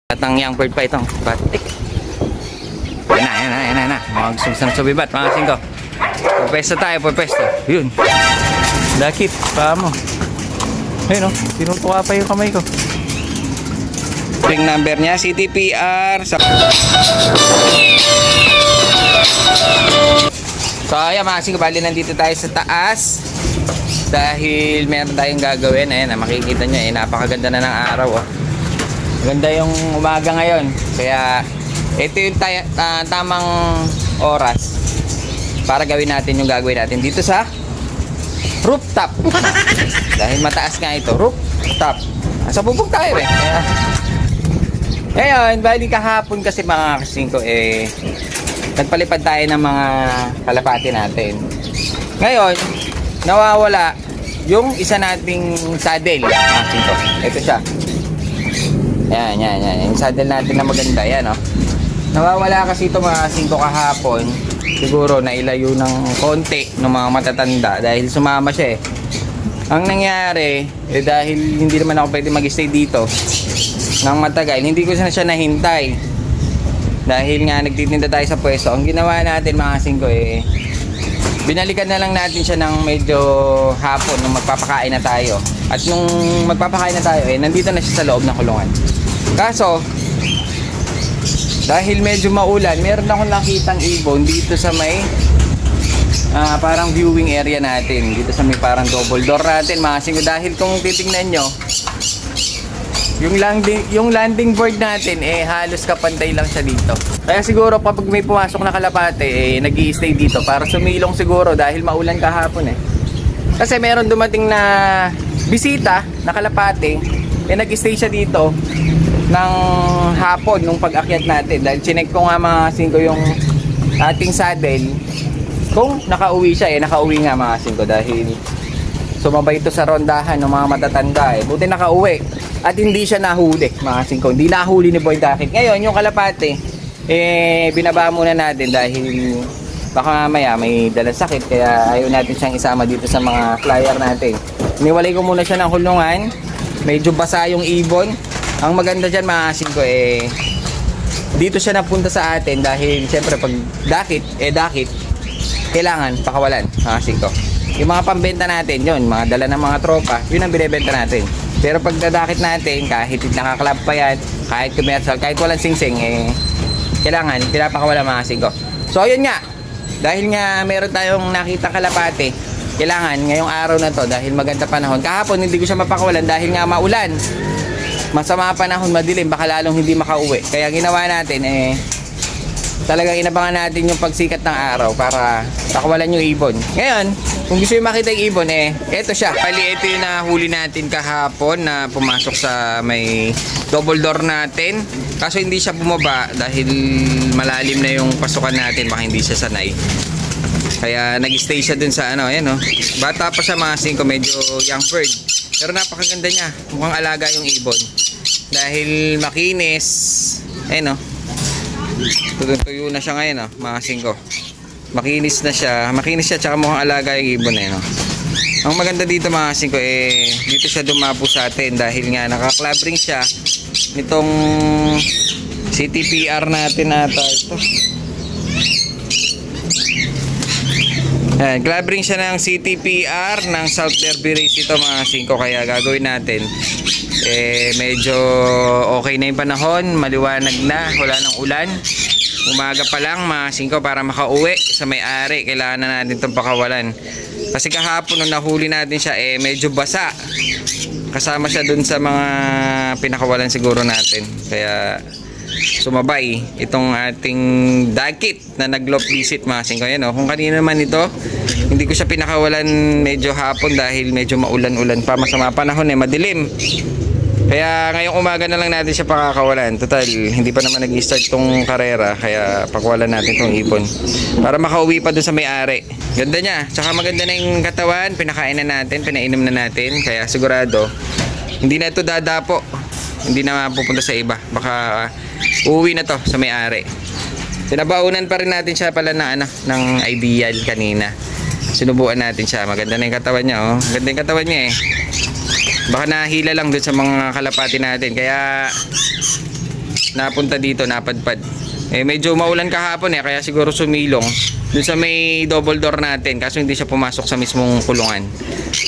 At ang young bird pa itong batik. Yan na. Magsugsang subibat mga singko. Pupwesto tayo, pupwesto. Yun. Dakit, paa mo. Ayun o, tinutuka pa yung kamay ko. Ring number niya, CTPR. So ayan mga singko, bali nandito tayo sa taas. Dahil meron tayong gagawin. Ayan, makikita nyo, napakaganda na ng araw. Ganda yung umaga ngayon. Kaya ito yung tamang oras para gawin natin yung gagawin natin dito sa rooftop. Dahil mataas nga ito, rooftop. Sa bubog tayo eh. Kaya, ngayon, bali kahapon kasi mga kasingko nagpalipad tayo ng mga kalapati natin. Ngayon, nawawala yung isa nating saddle mga kasingko. Ito siya. Yan. Yung saddle natin na maganda. Yan, oh. Nawawala kasi ito mga 5 kahapon. Siguro nailayo ng konti ng mga matatanda dahil sumama siya eh. Ang nangyari, dahil hindi naman ako pwede mag-stay dito ng matagal, hindi ko na siya nahintay. Dahil nga nagtitinda tayo sa pwesto. Ang ginawa natin mga 5 binalikan na lang natin siya ng medyo hapon nung magpapakain na tayo. At nung magpapakain na tayo, nandito na siya sa loob ng kulungan. Kaso, dahil medyo maulan, meron akong nakitang ibon dito sa may parang viewing area natin. Dito sa may parang double door natin mga singko. Dahil kung titingnan nyo, yung landing board natin halos kapantay lang siya dito. Kaya siguro kapag may pumasok na kalapate nag-i-stay dito para sumilong siguro dahil maulan kahapon Kasi meron dumating na bisita na kalapate nag-stay siya dito ng hapon nung pag-akyat natin. Dahil chinek ko nga mga 5 yung ating saddle kung nakauwi siya nakauwi nga mga 5 dahil sumabay ito sa rondahan ng mga matatanda buti nakauwi. At hindi siya nahuli mga 5. Hindi nahuli ni Boy Dakit. Ngayon yung kalapate binaba muna natin dahil baka mamaya may dalang sakit. Kaya ayaw natin siyang isama dito sa mga flyer natin. Iniwalay ko muna siya ng kulungan. Medyo basa yung ibon. Ang maganda dyan mga 5 dito siya napunta sa atin dahil siyempre pag dakit kailangan pakawalan mga 5. Yung mga pambenta natin yun, mga dala ng mga tropa, yun ang binibenta natin. Pero pag dadakit natin, kahit nakaklab pa yan, kahit commercial, kahit walang singsing, kailangan, pinapakawala mga 5. So, ayun nga. Dahil nga meron tayong nakita kalapate, kailangan ngayong araw na to, dahil maganda panahon. Kahapon, hindi ko siya mapakawalan dahil nga maulan. Masama panahon, madilim, baka lalong hindi makauwi. Kaya ginawa natin, talagang inabangan natin yung pagsikat ng araw para pakawalan yung ibon. Ngayon, kung gusto yung makita yung ibon, eto siya. Pali, ito yung nahuli natin kahapon na pumasok sa may double door natin. Kaso hindi siya bumaba dahil malalim na yung pasukan natin. Baka hindi siya sanay. Kaya nag-stay siya dun sa ayan bata pa siya mga 5, medyo young bird. Pero napakaganda niya. Mukhang alaga yung ibon. Dahil makinis. Tuyo na siya ngayon mga 5. Makinis siya tsaka mukhang alaga yung ibon Ang maganda dito mga 5 dito siya dumapo sa atin dahil nga naka-club ring siya nitong CTPR natin ata ito. Club ring siya ng CTPR ng South Derby Race ito mga 5. Kaya gagawin natin medyo okay na yung panahon, maliwanag na, wala nang ulan. Umaga pa lang mga 5 para makauwi sa may-ari. Kailangan na natin itong pakawalan. Kasi kahapon nung nahuli natin siya medyo basa. Kasama siya dun sa mga pinakawalan siguro natin. Kaya sumabay itong ating dakit na nag-loop visit mga 5. Yan, kung kanina naman ito, hindi ko siya pinakawalan medyo hapon dahil medyo maulan-ulan pa. Masama panahon madilim. Kaya ngayong umaga na lang natin siya pakakawalan. Total, hindi pa naman nag-start tong karera. Kaya pakawalan natin tong ibon para makauwi pa dun sa may-ari. Ganda niya. Tsaka maganda na yung katawan. Pinakain na natin, pinainom na natin. Kaya sigurado, hindi na ito dadapo. Hindi na mapupunta sa iba. Baka uuwi na to sa may-ari. Sinabaunan pa rin natin siya pala ng Ideal kanina. Sinubuan natin siya. Maganda na yung katawan niya. Maganda yung katawan niya Baka nahila lang dun sa mga kalapati natin. Kaya napunta dito, napadpad. Medyo maulan kahapon kaya siguro sumilong dun sa may double door natin, kaso hindi siya pumasok sa mismong kulungan.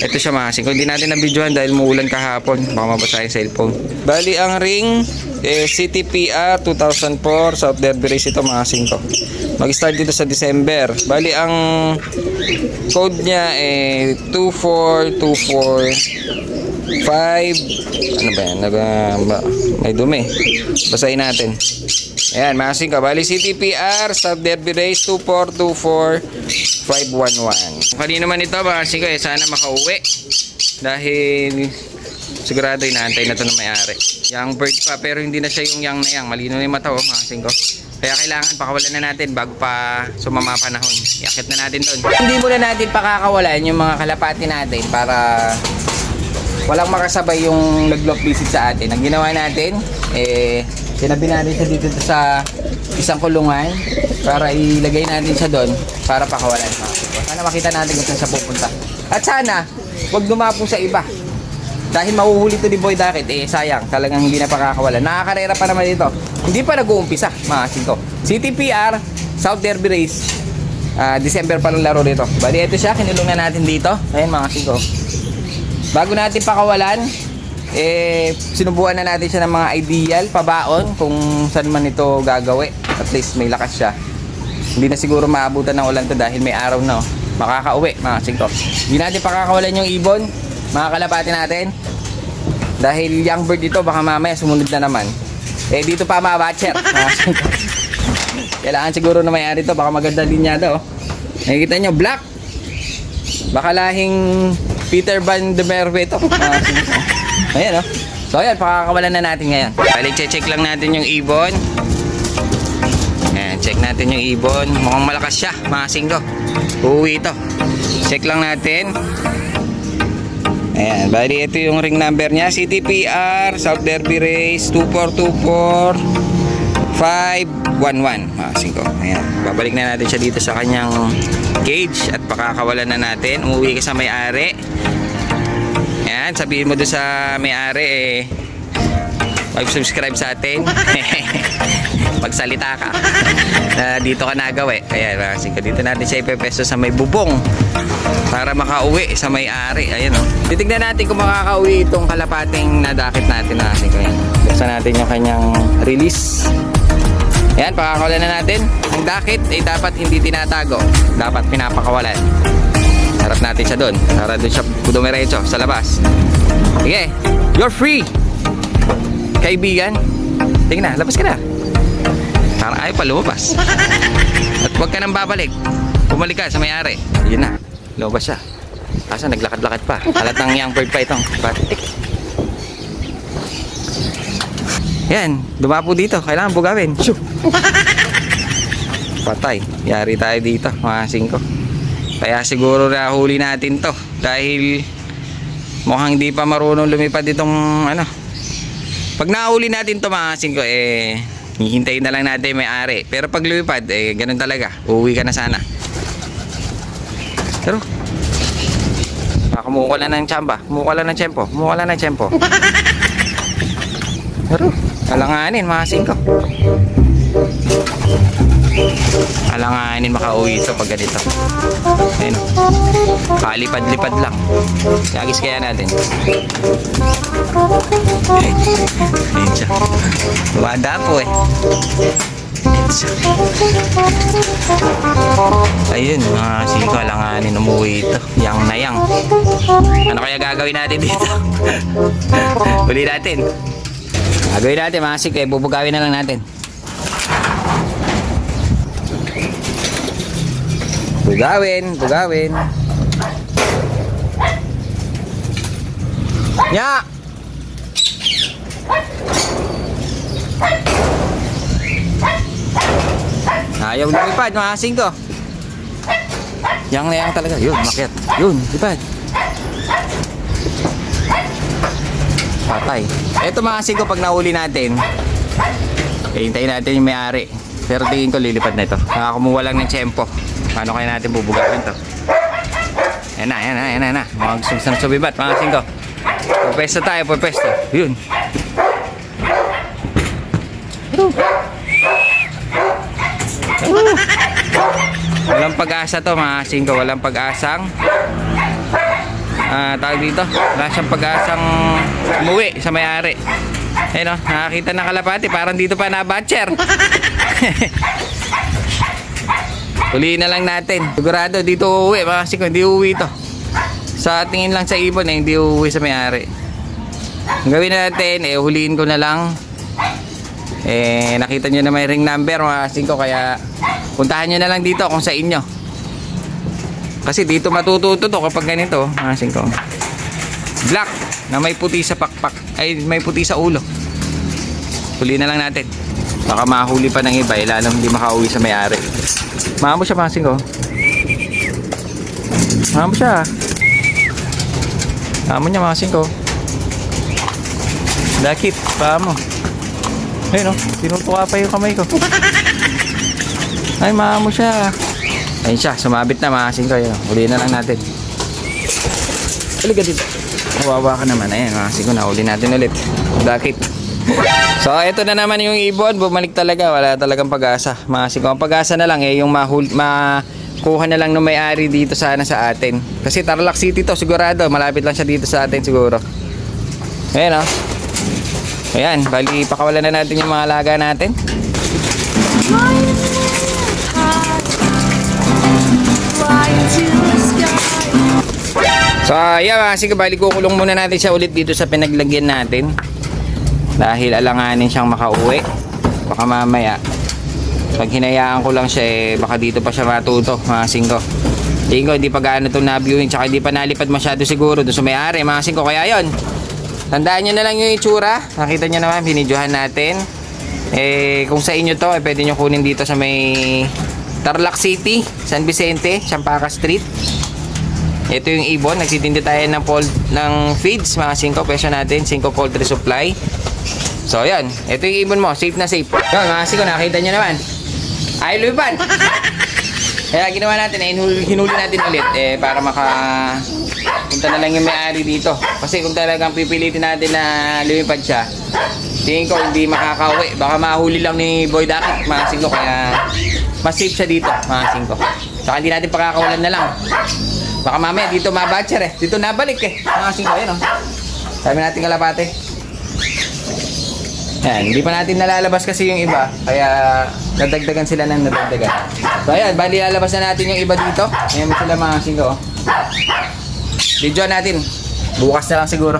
Ito siya mga kasing ko, hindi natin na-videohan dahil maulan kahapon, baka mabasa yung cellphone. Bali ang ring CTPR 2004 South Derby Race ito mga kasing ko. Mag-start dito sa December. Bali ang code niya 24245. Ano ba yan? May dumi. Basahin natin. Ayan, makasing ka. Bali, CTPR, South Derby Race, 2424511. Kanina naman ito, makasing ka, sana makauwi. Dahil, sigurado inaantay na ito ng may-ari. Young bird pa, pero hindi na siya yung young na yang. Malino na yung mata, makasing ko. Kaya kailangan pakawalan na natin bago pa sumama panahon. Iakit na natin doon. Hindi muna natin pakakawalan yung mga kalapati natin para walang makasabay yung nag-lock visit sa atin. Ang ginawa natin, sinabi natin siya dito sa isang kulungan para ilagay natin siya doon para pakawalan. Sana makita natin kung saan siya pupunta. At sana, huwag dumapo sa iba. Dahil mahuhuli to ni Boy Dakit, sayang. Talagang hindi na pakakawalan. Nakakarera pa naman dito. Hindi pa nag-uumpisa, mga kasingko. CTPR, South Derby Race. December pa ng laro dito. Bali, ito siya. Kinulong na natin dito. Ayan, mga kasingko. Bago natin pakawalan, sinubukan na natin siya ng mga ideal pabaon kung saan man ito gagawi. At least may lakas siya. Hindi na siguro maabutan ng ulan to dahil may araw na makakauwi mga kasingko. Hindi natin pakakawalan yung ibon, mga kalapati natin, dahil young bird dito baka mamaya sumunod na naman. Dito pa mga batcher mga kasingko. Kailangan siguro na may-ari to, baka maganda linyada. Nakikita nyo, black, baka lahing Peter Van de Merwe ito. Ayan So ayan, pakakawalan na natin ngayon. Balik check lang natin yung ibon. Ayan, check natin yung ibon. Mukhang malakas siya, mga kasingko. Uuwi ito. Check lang natin. Ayan, bali ito yung ring number niya. CTPR, South Derby Race, 2424511. Mga kasingko. Ayan, babalik na natin siya dito sa kanyang cage at pakakawalan na natin. Umuwi ka sa may-ari. Ayan, sabihin mo doon sa may-ari mag-subscribe sa atin. Pagsalita ka na dito ka nagawi. Ayan, kasingko, dito natin siya ipepesto sa may bubong para makauwi sa may-ari. Ayan titignan natin kung makakauwi itong kalapating nadakit natin na kasingko. Ayan, buksan natin yung kanyang release. Ayan, pakakawalan na natin. Ang dakit ay dapat hindi tinatago, dapat pinapakawalan. Harap natin siya doon para doon siya dumiretso sa labas. Sige, you're free, kaibigan. Tingnan na, labas ka na. Parang ayaw pa lumabas. At huwag ka nang babalik. Bumalik ka sa may-ari. Yun na, lumabas siya. Asa naglakad-lakad pa. Halatang young bird pa itong batik. Yan, dumapo dito. Kailangan bugawin. Shoo! Patay. Yari tayo dito, mga kasingko. Kaya siguro nahuli natin to dahil mukhang hindi pa marunong lumipad itong Pag nahuli natin to, mga kasingko, hihintayin na lang natin may-ari. Pero pag lumipad, ganun talaga. Uuwi ka na sana. Pero baka mukula ng tsamba. Mukula ng tiyempo. Mukula ng tiyempo. Pero alanganin, mga kasingko. Alanganin makauwi ito pag ganito. Ayun, palipad-lipad lang. Yagis kaya natin. Ayun siya. Wada po Ayun siya. Ayun, mga kasingko, alanganin umuwi ito. Yang na yang. Ano kaya gagawin natin dito? Uli natin. Gagawin natin, mga kasingko, bubugawin na lang natin. Bugawin. Nya! Ayaw lumipad, mga kasingko. Yang na yang talaga. Yun, makiat. Yun, lipad. Patay. Ito, mga kasingko, pag nahuli natin, hintayin natin yung may-ari. Pero tingin ko lilipad na ito. Nakakumuha lang ng tiyempo. Paano kaya natin bubugawin to? Yan na. Mga gusto na subibat, mga kasingko. Pwesto tayo, pwesto. Yun. Walang pag-asa to mga singko, walang pag-asang tawag dito, wala siyang pag-asang umuwi sa may-ari. Ayun o, nakakita ng kalapati, parang dito pa na-batcher. Huliin na lang natin. Sigurado dito uuwi mga singko, hindi uuwi ito. Sa tingin lang sa ibon hindi uuwi sa may-ari. Ang gawin natin, huliin ko na lang. Nakita nyo na may ring number mga singko, kaya puntahan nyo na lang dito kung sa inyo. Kasi dito matututo to kapag ganito mga singko. Black na may puti sa pakpak, ay may puti sa ulo. Huli na lang natin. Baka mahuli pa ng iba, lalong hindi makauwi sa may-ari. Mahamo siya mga singko. Mahamo siya. Mahamo niya mga singko. Dakit, mahamo. Ayun o, tinutuka pa yung kamay ko. Ay, mahamo siya. Ayun siya, sumabit na mga singko. Huli na lang natin. Halika dito. Kawawa ka naman. Ayan mga singko, nahuli natin ulit. Dakit. So, ito na naman yung ibon. Bumalik talaga. Wala talagang pag-asa. Mga singko, ang pag-asa na lang yung makuha na lang ng may-ari dito sana sa atin. Kasi Tarlac City to, sigurado. Malapit lang siya dito sa atin siguro. Ayan o. Ayan, bali pakawalan na natin yung mga alaga natin. So ayan, sige, bali kukulong muna natin siya ulit dito sa pinaglagyan natin. Dahil alanganin siyang makauwi. Baka mamaya pag hinayaan ko lang siya baka dito pa siya matuto mga singko. Tingin ko hindi pa gaano itong na-viewing, tsaka hindi pa nalipad masyado siguro doon sa may-ari mga singko. Kaya yun, tandaan nyo na lang yung itsura. Nakita nyo naman, binidyohan natin. Kung sa inyo to, pwede nyo kunin dito sa may Tarlac City, San Vicente, Champaca Street. Ito yung ibon. Nagtitindi tayo ng feeds, mga 5 peso natin, 5 poultry supply. So yan, ito yung ibon mo, safe na safe. Yun mga 5, nakita nyo naman. Ay, lumipan. Kaya ginawa natin, hinuli natin ulit para punta na lang yung may-ari dito. Kasi kung talagang pipilitin natin na lumipad siya, tingin ko hindi makakauwi. Baka mahuli lang ni Boy Dakit mga 5, kaya mas safe siya dito mga 5. Saka hindi natin pakakawalan na lang. Baka mamaya dito mabatcher dito nabalik mga 5. Ayan o, sabi natin kalapate. Yan, hindi pa natin nalalabas kasi yung iba, kaya nadagdagan sila ng nadagdagan. So ayan, bali lalabas na natin yung iba dito. Ayan sila mga 5. Video natin bukas na lang siguro.